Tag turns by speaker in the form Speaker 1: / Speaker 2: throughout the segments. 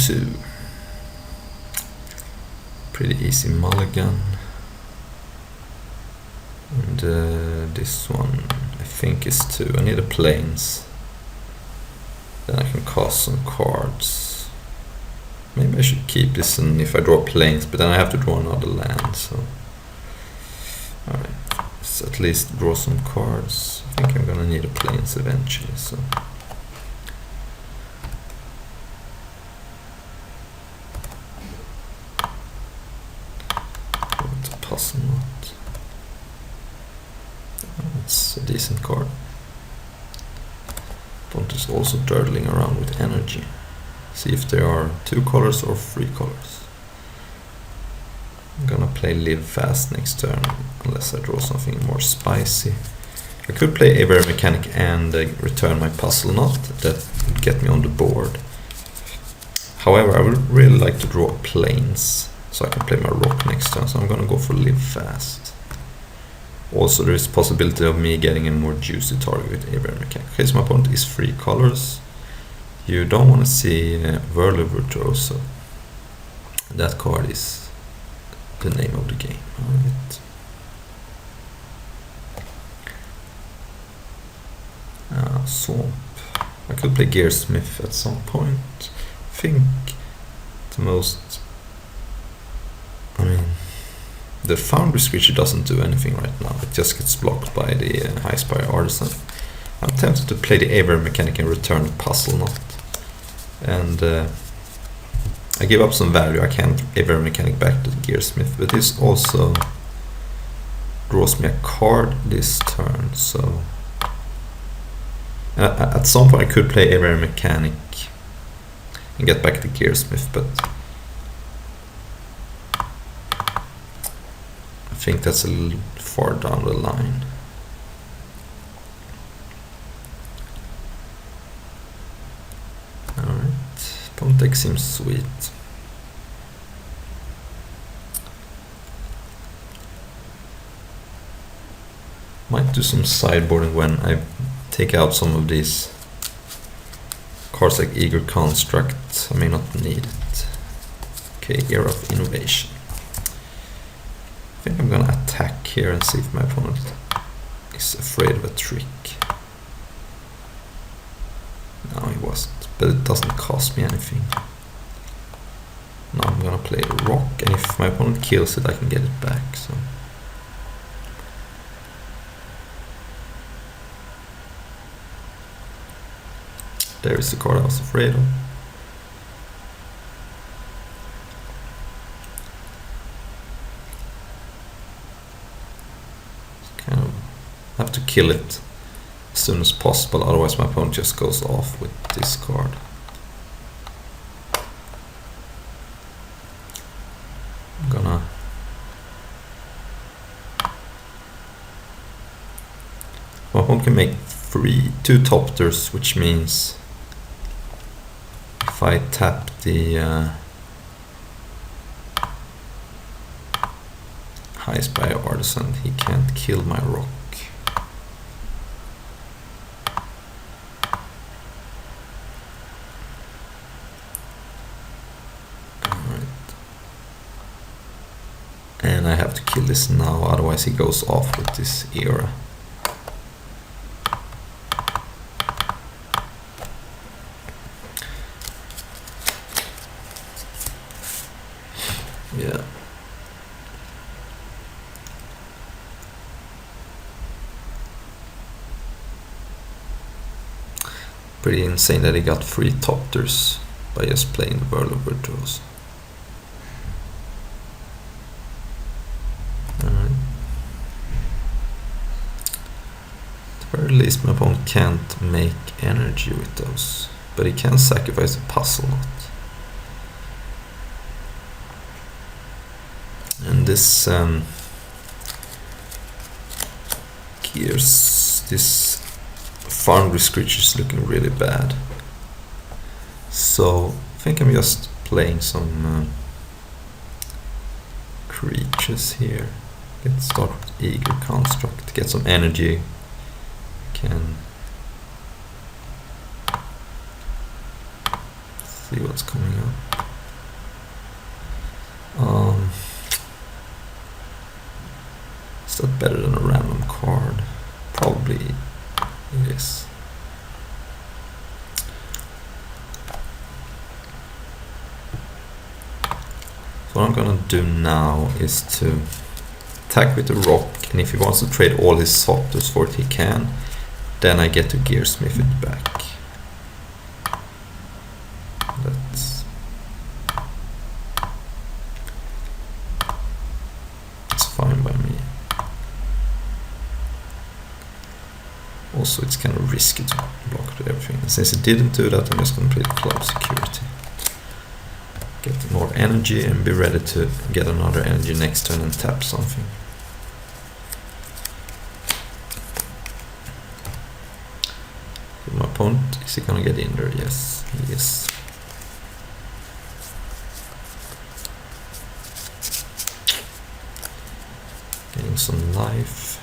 Speaker 1: 2. Pretty easy mulligan. And this one I think is 2. I need the plains. Then I can cast some cards. Maybe I should keep this, and if I draw plains, but then I have to draw another land, so... Alright, let's at least draw some cards. I think I'm gonna need a plains eventually, so... Puzzle knot. It's a decent card. Opponent is also durdling around with energy. See if there are 2 colors or 3 colors. I'm gonna play live fast next turn, unless I draw something more spicy. I could play Aviary Mechanic and return my puzzle knot. That would get me on the board. However, I would really like to draw plains, so I can play my rock next turn, so I'm gonna go for live fast. Also, there is a possibility of me getting a more juicy target with Aviary Mechanic. Okay, so my opponent is 3 colors. You don't want to see Whirler Virtuoso. That card is the name of the game. Right. Swamp. I could play Gearsmith at some point. I think the most... I mean, the Foundry Screecher doesn't do anything right now. It just gets blocked by the High Spire Artisan. I'm tempted to play the Aviary Mechanic and return the Puzzle Knot. And I give up some value. I can't Aviary Mechanic back to the Gearsmith, but this also draws me a card this turn, so... at some point I could play Aviary Mechanic and get back the Gearsmith, but I think that's a little far down the line. Alright, pawn deck seems sweet. Might do some sideboarding when I take out some of these cards like Eager Construct. I may not need it. Okay, Era of Innovation. I think I'm gonna attack here and see if my opponent is afraid of a trick. No, he wasn't, but it doesn't cost me anything. Now I'm gonna play Rock, and if my opponent kills it I can get it back, so... There is the card I was afraid of. Kind of have to kill it as soon as possible, otherwise my opponent just goes off with this card. I'm gonna... My opponent can make 2 Topters, which means if I tap the High Spire Artisan, he can't kill my rock. Alright. And I have to kill this now, otherwise he goes off with this Era. Yeah. Pretty insane that he got 3 Topters by just playing the Whirler Virtuoso. Alright. At the very least my opponent can't make energy with those, but he can sacrifice a Puzzle Knot. And this this Foundry Screecher is looking really bad. So I think I'm just playing some creatures here. Let's start with Eager Construct, get some energy. Can see what's coming up. that better than a random card? Probably it is. So what I'm gonna do now is to attack with the rock, and if he wants to trade all his softers for it, he can. Then I get to gearsmith it back. That's fine by me. Also, it's kind of risky to block everything. And since it didn't do that, I'm just going to play the club security. Get more energy and be ready to get another energy next turn and tap something. So my opponent, is he going to get in there? Yes, he is. Getting some life.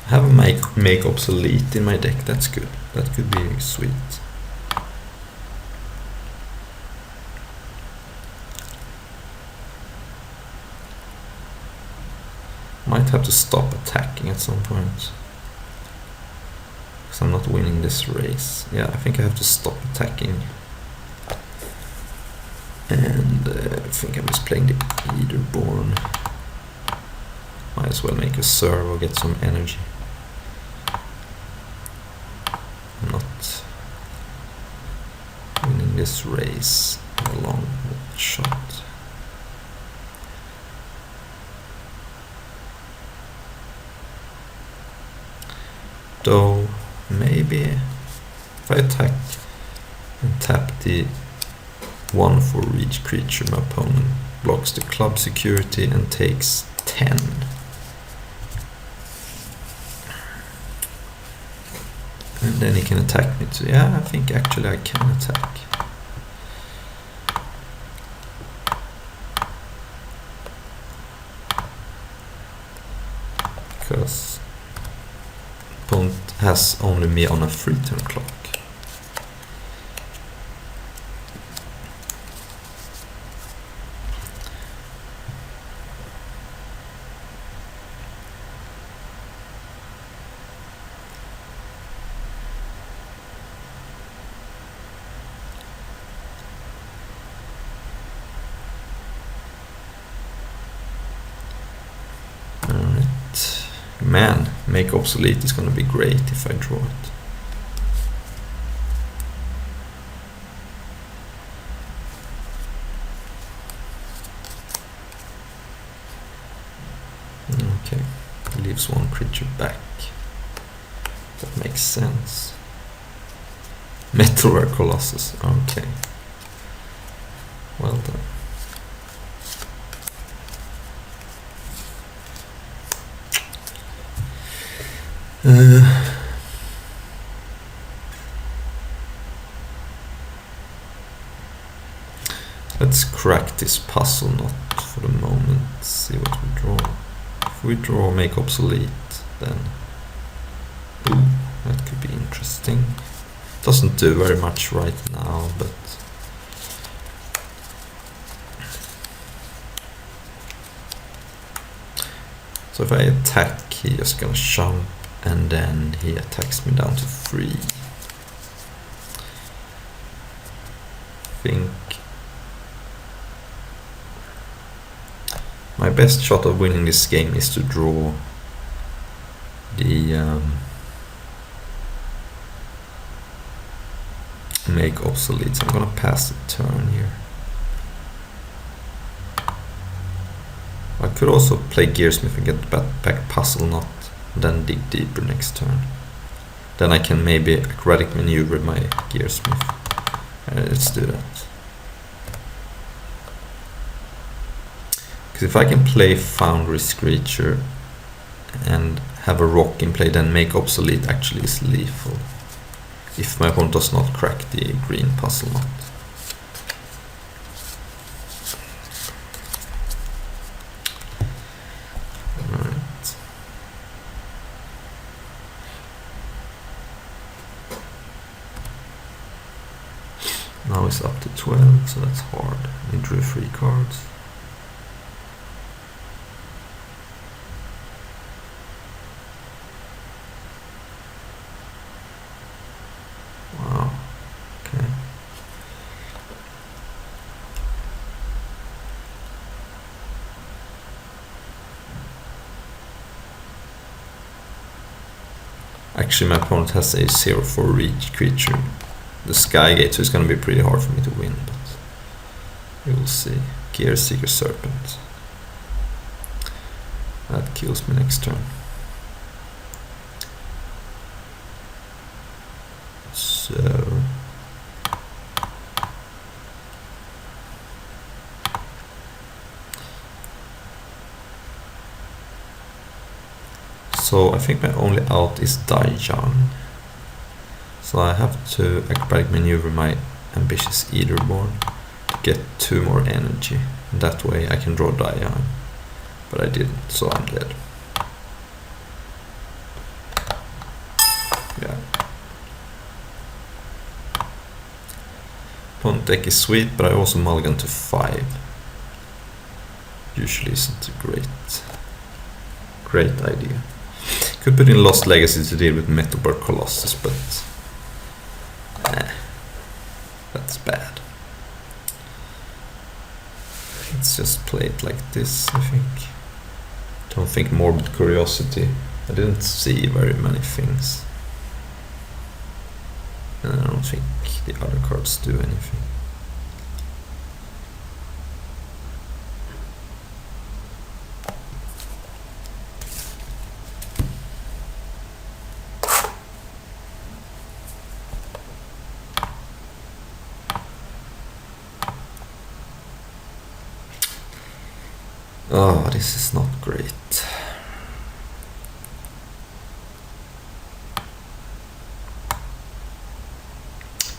Speaker 1: I have a make obsolete in my deck, that's good. That could be sweet. Might have to stop attacking at some point. Because I'm not winning this race. Yeah, I think I have to stop attacking. And I think I'm just playing the leaderborn. Might as well make a serve or get some energy. I'm not winning this race in a long shot. Though maybe if I attack and tap the 1 for each creature, my opponent blocks the club security and takes 10. And then he can attack me too. Yeah, I think actually I can attack. Because opponent has only me on a 3-turn clock. Man, make obsolete is going to be great if I draw it. Okay, leaves one creature back. That makes sense. Metalware Colossus, okay. Well done. Let's crack this puzzle nut for the moment, see what we draw. If we draw make obsolete, then ooh, that could be interesting. Doesn't do very much right now, but so if I attack, he's just gonna jump, and then he attacks me down to 3. I think my best shot of winning this game is to draw the make obsolete. So I'm gonna pass the turn here. I could also play Gearsmith and get back Puzzle Knot, then dig deeper next turn. Then I can maybe acrobatic maneuver my Gearsmith. Let's do that. Because if I can play Foundry Screecher and have a rock in play, then make obsolete actually is lethal. If my opponent does not crack the green Puzzle Knot. Now it's up to 12, so that's hard. We drew 3 cards. Actually, my opponent has a 0/4 reach creature, the Skygate, so it's gonna be pretty hard for me to win, but we will see. Gear Seeker Serpent. That kills me next turn. So I think my only out is Die Young. So I have to acrobatic maneuver my ambitious Eaterborn to get 2 more energy. And that way I can draw Die Young. But I didn't, so I'm dead. Yeah. Opponent deck is sweet, but I also mulligan to 5. Usually isn't a great idea. Could put in Lost Legacy to deal with Metalburg Colossus, but that's bad. Let's just play it like this, I think. Don't think Morbid Curiosity. I didn't see very many things. And I don't think the other cards do anything. Oh, this is not great.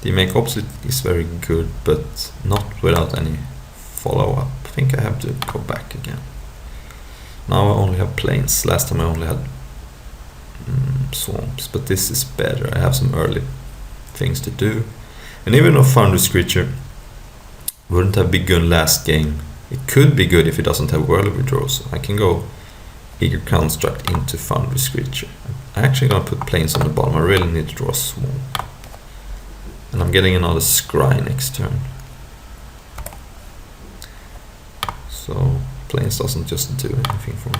Speaker 1: The make opposite is very good, but not without any follow-up. I think I have to go back again. Now I only have plains. Last time I only had swamps, but this is better. I have some early things to do. And even though Foundry Creature wouldn't have been good last game, it could be good if it doesn't have Whirly Withdrawal, so I can go Eager Construct into Foundry Creature. I'm actually gonna put plains on the bottom. I really need to draw a swamp. And I'm getting another Scry next turn. So plains doesn't just do anything for me.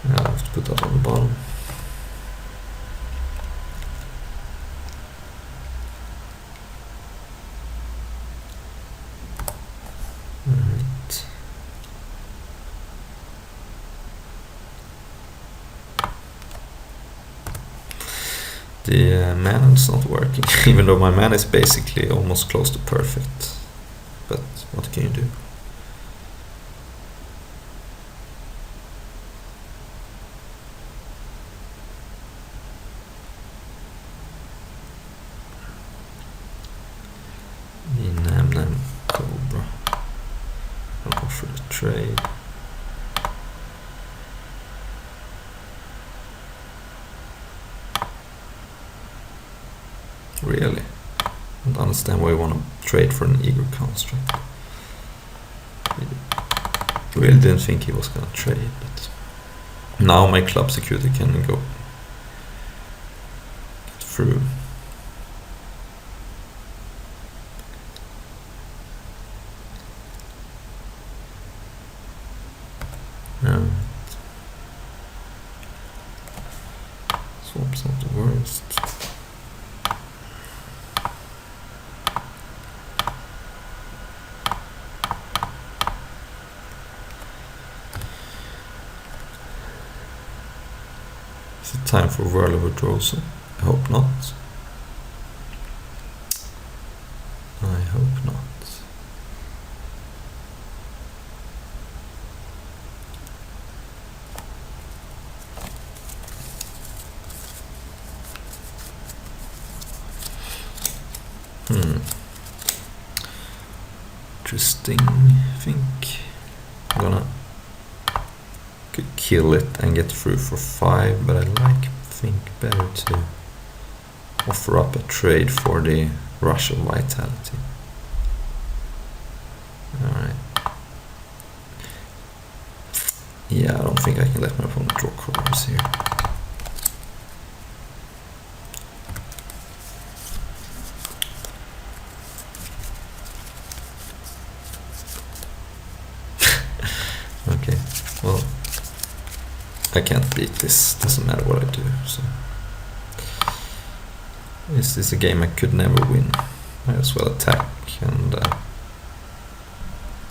Speaker 1: I have to put that on the bottom. Alright. The mana is not working, even though my mana is basically almost close to perfect. But what can you do? Nam Cobra. I'll offer the trade. Really? I don't understand why you want to trade for an Eager Construct. I really didn't think he was gonna trade, but now my club security can go get through. Swamp's not the worst. Is it time for Whirly Withdrawal? I hope not. I hope not. Interesting. I think I'm gonna could kill it and get through for 5, but I think better to offer up a trade for the Rush of Vitality. Alright. Yeah, I don't think I can let my opponent draw colors here. Well, I can't beat this, doesn't matter what I do, so... This is a game I could never win. Might as well attack and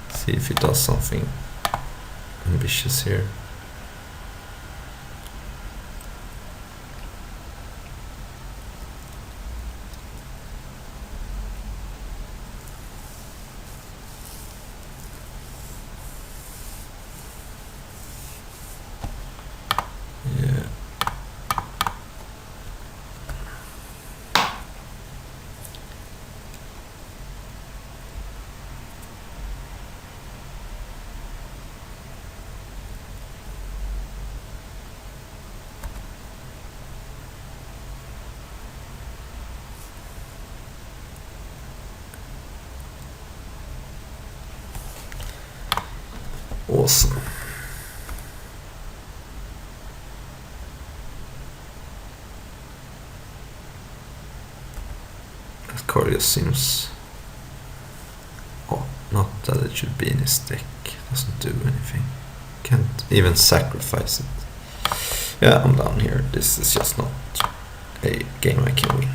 Speaker 1: see if he does something ambitious here. Yeah. Awesome. That card just seems... Oh, not that it should be in his deck. Doesn't do anything. Can't even sacrifice it. Yeah, I'm down here. This is just not a game I can win.